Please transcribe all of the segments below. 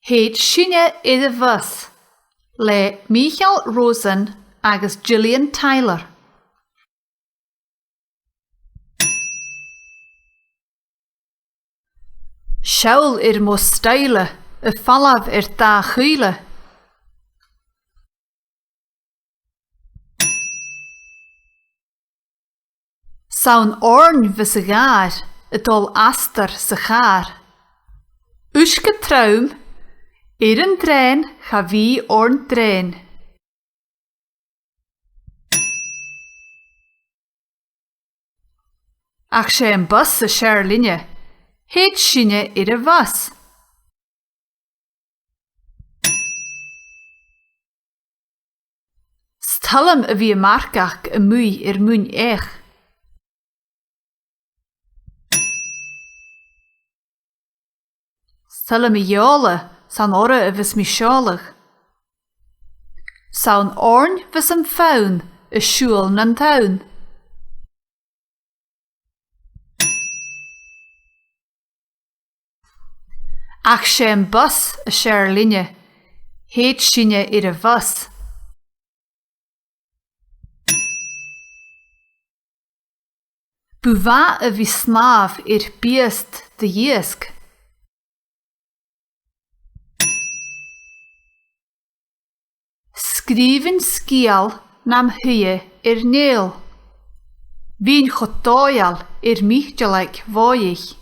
Thèid sinne iad bhus le Michael Rosen agus Gillian Tyler. Seoil mo staile fallabh dá chuile. Saun orn vis a gaar, dul astar sa char. Uisce traum, an drein cha bhí orn drein. Ach sé an bus a séir linne, Thèid sinne iad bhus. Stallam a bhí marcach a mui muin éich. Stallam a jóla san ora a vis mi seolach. Saun orn vis an faun a siúl nan taun. Ach sé an bus a séir linne, Thèid sinne iad bhus. Bhá a bhí snáb bíast de dhiasc. Scríbin scial nam thuie néal. Bhín chodóial míchtalaigh bháich.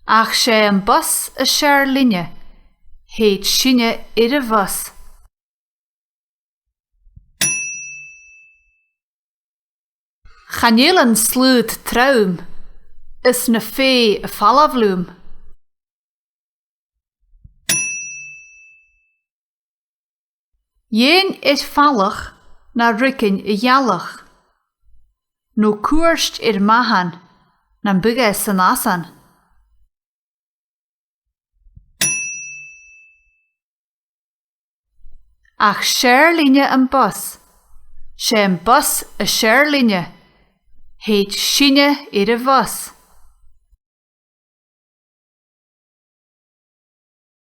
Ach sé an bus a séir linne, Thèid sinne iad bhus. Chanéal an slúd traum, is na fé a fallabhlúm. Dhéan fallach na ricin I dhealach. nó cuairst mahan na buga san asan. Ach séir linne an bus, sé an bus a séir linne, Thèid sinne iad bhus.